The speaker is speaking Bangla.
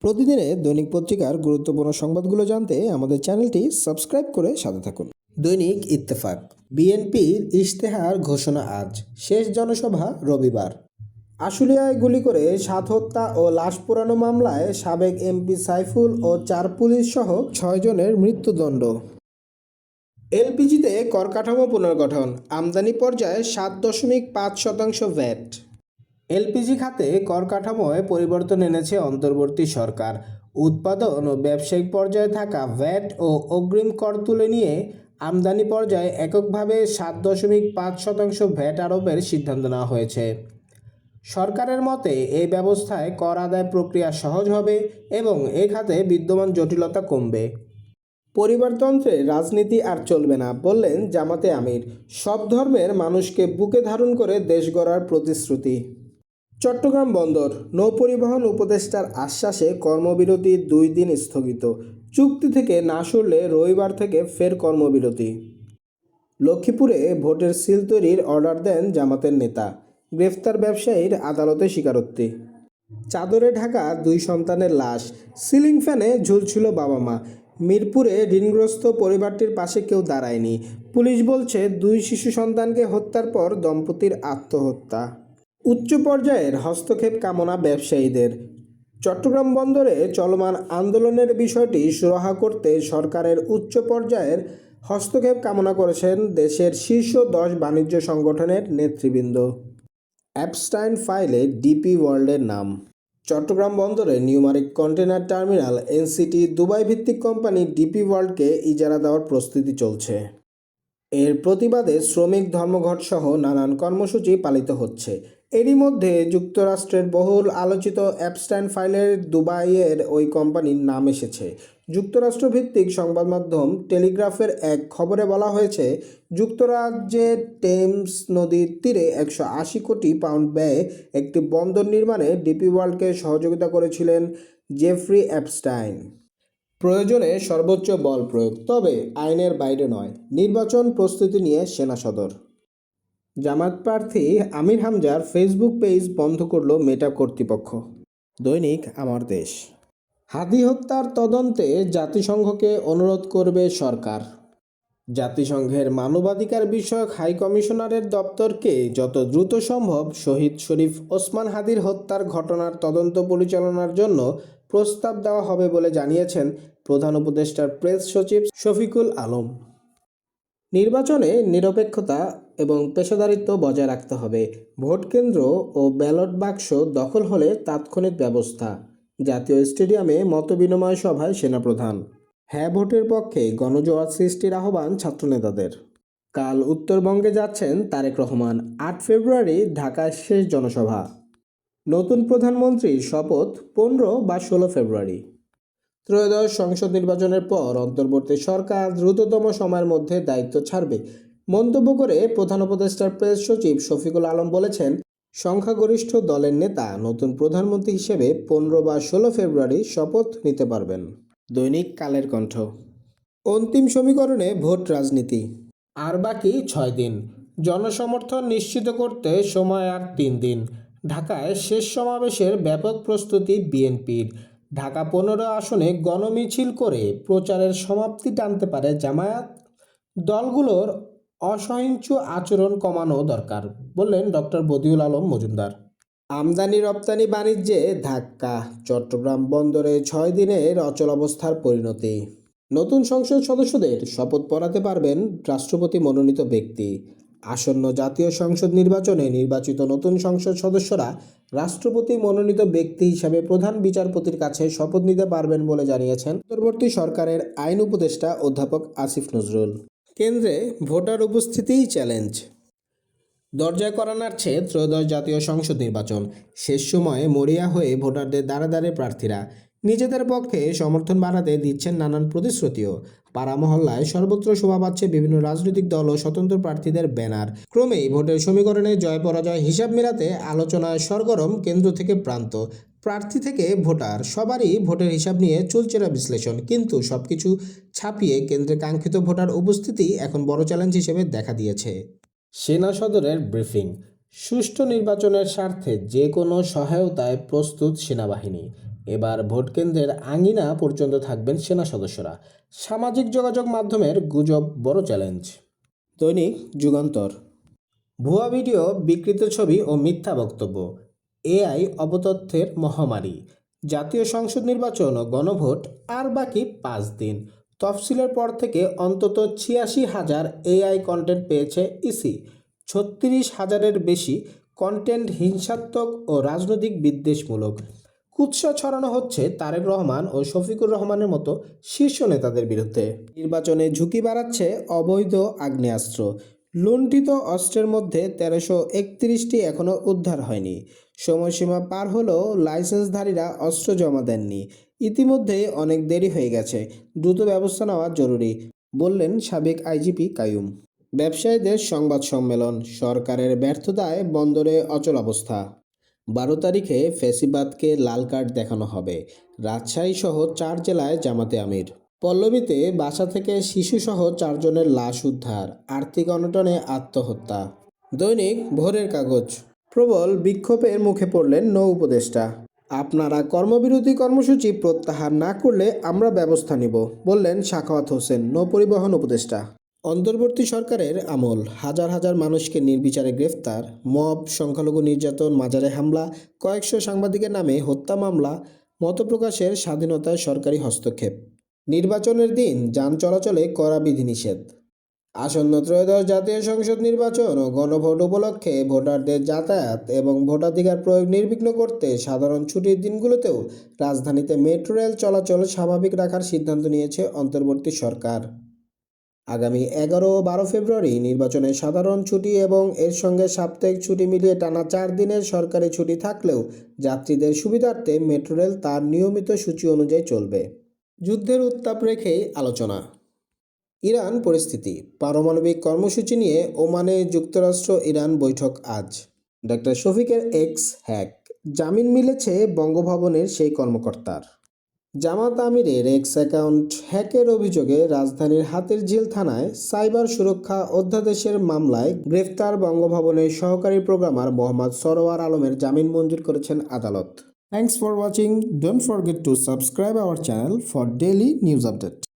প্রতিদিনের দৈনিক পত্রিকার গুরুত্বপূর্ণ সংবাদগুলো জানতে আমাদের চ্যানেলটি সাবস্ক্রাইব করে সাথে থাকুন। দৈনিক ইত্তেফাক। বিএনপির ইশতেহার ঘোষণা আজ, শেষ জনসভা রবিবার। আশুলিয়ায় গুলি করে 7 হত্যা ও লাশ পোড়ানো মামলায় সাবেক এমপি সাইফুল ও 4 পুলিশ সহ 6 জনের মৃত্যুদণ্ড। এলপিজিতে কর কাঠামো পুনর্গঠন, আমদানি পর্যায়ে 7.5% ভ্যাট। এলপিজি খাতে কর কাঠামোয় পরিবর্তন এনেছে অন্তর্বর্তী সরকার। উৎপাদন ও ব্যবসায়িক পর্যায়ে থাকা ভ্যাট ও অগ্রিম কর তুলে নিয়ে আমদানি পর্যায়ে এককভাবে 7.5% ভ্যাট আরোপের সিদ্ধান্ত নেওয়া হয়েছে। সরকারের মতে এই ব্যবস্থায় কর আদায় প্রক্রিয়া সহজ হবে এবং এ খাতে বিদ্যমান জটিলতা কমবে। পরিবারতন্ত্রে রাজনীতি আর চলবে না, বললেন জামাতে আমির। সব ধর্মের মানুষকে বুকে ধারণ করে দেশ গড়ার প্রতিশ্রুতি। চট্টগ্রাম বন্দর, নৌপরিবহন উপদেষ্টার আশ্বাসে কর্মবিরতি 2 দিন স্থগিত। চুক্তি থেকে না সরলে রবিবার থেকে ফের কর্মবিরতি। লক্ষ্মীপুরে ভোটের সিল তৈরির অর্ডার দেন জামাতের নেতা। গ্রেফতার ব্যবসায়ীর আদালতে স্বীকারোক্তি। চাদরে ঢাকা 2 সন্তানের লাশ, সিলিং ফ্যানে ঝুলছিল বাবা মা। মিরপুরে ঋণগ্রস্ত পরিবারটির পাশে কেউ দাঁড়ায়নি। পুলিশ বলছে 2 শিশু সন্তানকে হত্যার পর দম্পতির আত্মহত্যা। উচ্চ পর্যায়ের হস্তক্ষেপ কামনা ব্যবসায়ীদের। চট্টগ্রাম বন্দরে চলমান আন্দোলনের বিষয়টি সুরাহা করতে সরকারের উচ্চ পর্যায়ের হস্তক্ষেপ কামনা করেছেন দেশের শীর্ষ 10 বাণিজ্য সংগঠনের নেতৃবৃন্দ। অ্যাপস্টাইন ফাইলে ডিপি ওয়ার্ল্ডের নাম। চট্টগ্রাম বন্দরে numeric container terminal NCT Dubai ভিত্তিক কোম্পানি ডিপি ওয়ার্ল্ডকে ইজারা দেওয়ার প্রস্তুতি চলছে। এর প্রতিবাদে শ্রমিক ধর্মঘট সহ নানান কর্মসূচি পালিত হচ্ছে। এরই মধ্যে যুক্তরাষ্ট্রের বহুল আলোচিত অ্যাপস্টাইন ফাইলের দুবাইয়ের ওই কোম্পানির নাম এসেছে। যুক্তরাষ্ট্রভিত্তিক সংবাদ মাধ্যম টেলিগ্রাফের এক খবরে বলা হয়েছে, যুক্তরাজ্যের টেমস নদীর তীরে 180 কোটি পাউন্ড ব্যয়ে একটি বন্দর নির্মাণে ডিপি ওয়ার্ল্ডকে সহযোগিতা করেছিলেন জেফ্রি অ্যাপস্টাইন। প্রয়োজনে সর্বোচ্চ বল প্রয়োগ, তবে আইনের বাইরে নয়। নির্বাচন প্রস্তুতি নিয়ে সেনা সদর। জামায়াত প্রার্থী আমির হামজার ফেসবুক পেজ বন্ধ করল মেটা কর্তৃপক্ষ। দৈনিক আমার দেশ। হাদি হত্যার তদন্তে জাতিসংঘকে অনুরোধ করবে সরকার। জাতিসংঘের মানবাধিকার বিষয়ক হাই কমিশনারের দপ্তরকে যত দ্রুত সম্ভব শহীদ শরীফ ওসমান হাদির হত্যার ঘটনার তদন্ত পরিচালনার জন্য প্রস্তাব দেওয়া হবে বলে জানিয়েছেন প্রধান উপদেষ্টার প্রেস সচিব শফিকুল আলম। নির্বাচনে নিরপেক্ষতা এবং পেশাদারিত্ব বজায় রাখতে হবে। ভোট কেন্দ্র ও ব্যালট বাক্স দখল হলে তাৎক্ষণিক ব্যবস্থা। জাতীয় স্টেডিয়ামে মতবিনিময় সভায় সেনাপ্রধান। হ্যাঁ ভোটের পক্ষে গণজোয়ার সৃষ্টির আহ্বান ছাত্রনেতাদের। কাল উত্তরবঙ্গে যাচ্ছেন তারেক রহমান। 8 ফেব্রুয়ারি ঢাকায় শেষ জনসভা। নতুন প্রধানমন্ত্রীর শপথ 15 বা 16 ফেব্রুয়ারি। ত্রয়োদশ সংসদ নির্বাচনের পর অন্তর্বর্তী সরকার দ্রুততম সময়ের মধ্যে দায়িত্ব ছাড়বে মন্তব্য করে প্রধান উপদেষ্টার প্রেস সচিব শফিকুল আলম বলেছেন, সংখ্যাগরিষ্ঠ দলের নেতা নতুন প্রধানমন্ত্রী হিসেবে 15 বা 16 ফেব্রুয়ারি শপথ নিতে পারবেন। দৈনিক কালের কণ্ঠ। অন্তিম সমীকরণে ভোট রাজনীতি। আর বাকি 6 দিন। জনসমর্থন নিশ্চিত করতে সময় আর 3 দিন। ঢাকায় শেষ সমাবেশের ব্যাপক প্রস্তুতি বিএনপির। ঢাকা 15 আসনে গণমিছিল করে প্রচারের সমাপ্তি টানতে পারে জামায়াত। দলগুলোর অসহিংস আচরণ কমানো দরকার, বললেন ডক্টর বদিউল আলম মজুমদার। আমদানি রপ্তানি বাণিজ্যে ধাক্কা। চট্টগ্রাম বন্দরে 6 দিনের অচলাবস্থার পরিণতি। নতুন সংসদ সদস্যদের শপথ পড়াতে পারবেন রাষ্ট্রপতি মনোনীত ব্যক্তি। আসন্ন জাতীয় সংসদ নির্বাচনে নির্বাচিত নতুন সংসদ সদস্যরা রাষ্ট্রপতি মনোনীত ব্যক্তি হিসাবে প্রধান বিচারপতির কাছে শপথ নিতে পারবেন বলে জানিয়েছেন অন্তর্বর্তী সরকারের আইন উপদেষ্টা অধ্যাপক আসিফ নজরুল। কেন্দ্রে ভোটার উপস্থিতিই চ্যালেঞ্জ। দরজায় করা নাড়ছে ত্রয়োদশ জাতীয় সংসদ নির্বাচন। শেষ সময়ে মরিয়া হয়ে ভোটারদের দ্বারে দ্বারে প্রার্থীরা নিজেদের পক্ষে সমর্থন বাড়াতে দিচ্ছেন নানান প্রতিশ্রুতিও। পাড়া মহল্লায় সর্বত্র শোভা পাচ্ছে বিভিন্ন রাজনৈতিক দল ও স্বতন্ত্র প্রার্থীদের ব্যানার। ক্রমেই ভোটের সমীকরণে জয় পরাজয় হিসাব মেলাতে আলোচনায় সরগরম কেন্দ্র থেকে প্রান্ত। প্রার্থী থেকে ভোটার সবারই ভোটের হিসাব নিয়ে চুলচেরা বিশ্লেষণ, কিন্তু সবকিছু ছাপিয়ে কেন্দ্রে কাঙ্ক্ষিত ভোটার উপস্থিতি এখন বড় চ্যালেঞ্জ হিসেবে দেখা দিয়েছে। সেনা সদরের ব্রিফিং। সুষ্ঠু নির্বাচনের স্বার্থে যে কোনো সহায়তায় প্রস্তুত সেনাবাহিনী। এবার ভোট কেন্দ্রের আঙিনা পর্যন্ত থাকবেন সেনা সদস্যরা। সামাজিক যোগাযোগ মাধ্যমের গুজব বড় চ্যালেঞ্জ। দৈনিক যুগান্তর। ভুয়া ভিডিও, বিকৃত ছবি ও মিথ্যা বক্তব্য, এআই অপতথ্যের মহামারী। জাতীয় সংসদ নির্বাচন ও গণভোট আর বাকি 5 দিন। তফসিলের পর থেকে অন্তত 86,000 এআই কন্টেন্ট পেয়েছে ইসি। 36,000-এর বেশি কন্টেন্ট হিংসাত্মক ও রাজনৈতিক বিদ্বেষমূলক। কুৎসা ছড়ানো হচ্ছে তারেক রহমান ও শফিকুর রহমানের মতো শীর্ষ নেতাদের বিরুদ্ধে। নির্বাচনে ঝুঁকি বাড়াচ্ছে অবৈধ আগ্নেয়াস্ত্র। লুণ্ঠিত অস্ত্রের মধ্যে 1331টি এখনও উদ্ধার হয়নি। সময়সীমা পার হলেও লাইসেন্সধারীরা অস্ত্র জমা দেননি। ইতিমধ্যেই অনেক দেরি হয়ে গেছে, দ্রুত ব্যবস্থা নেওয়া জরুরি, বললেন সাবেক আইজিপি কাইয়ুম। ব্যবসায়ীদের সংবাদ সম্মেলন, সরকারের ব্যর্থতায় বন্দরে অচলাবস্থা। 12 তারিখে ফ্যাসিবাদকে লাল কার্ড দেখানো হবে। রাজশাহী সহ 4 জেলায় জামাতে আমির। পল্লবীতে বাসা থেকে শিশুসহ 4 জনের লাশ উদ্ধার। আর্থিক অনটনে আত্মহত্যা। দৈনিক ভোরের কাগজ। প্রবল বিক্ষোভের মুখে পড়লেন নৌ উপদেষ্টা। আপনারা কর্মবিরতি কর্মসূচি প্রত্যাহার না করলে আমরা ব্যবস্থা নিব, বললেন সাখাওয়াত হোসেন, নৌপরিবহন উপদেষ্টা। অন্তর্বর্তী সরকারের আমল, হাজার হাজার মানুষকে নির্বিচারে গ্রেফতার, মব, সংখ্যালঘু নির্যাতন, মাজারে হামলা, কয়েকশো সাংবাদিকের নামে হত্যা মামলা, মতপ্রকাশের স্বাধীনতায় সরকারি হস্তক্ষেপ। নির্বাচনের দিন যান চলাচলে কড়া বিধিনিষেধ। আসন্ন ত্রয়োদশ জাতীয় সংসদ নির্বাচন ও গণভোট উপলক্ষে ভোটারদের যাতায়াত এবং ভোটাধিকার প্রয়োগ নির্বিঘ্ন করতে সাধারণ ছুটির দিনগুলোতেও রাজধানীতে মেট্রো রেল চলাচল স্বাভাবিক রাখার সিদ্ধান্ত নিয়েছে অন্তর্বর্তী সরকার। আগামী 11 ও 12 ফেব্রুয়ারি নির্বাচনের সাধারণ ছুটি এবং এর সঙ্গে সাপ্তাহিক ছুটি মিলিয়ে টানা 4 দিনের সরকারি ছুটি থাকলেও যাত্রীদের সুবিধার্থে মেট্রো রেল তার নিয়মিত সূচি অনুযায়ী চলবে। যুদ্ধের উত্তাপ রেখেই আলোচনা। ইরান পরিস্থিতি, পারমাণবিক কর্মসূচি নিয়ে ওমানে যুক্তরাষ্ট্র ইরান বৈঠক আজ। ডক্টর শফিকের এক্স হ্যাক, জামিন মিলেছে বঙ্গভবনের সেই কর্মকর্তার। জামাত আমিরের এক্স অ্যাকাউন্ট হ্যাকের অভিযোগে রাজধানীর হাতিরঝিল থানায় সাইবার সুরক্ষা অধ্যাদেশের মামলায় গ্রেফতার বঙ্গভবনের সহকারী প্রোগ্রামার মোহাম্মদ সরোয়ার আলমের জামিন মঞ্জুর করেছেন আদালত। Thanks for watching. Don't forget to subscribe our channel for daily news update.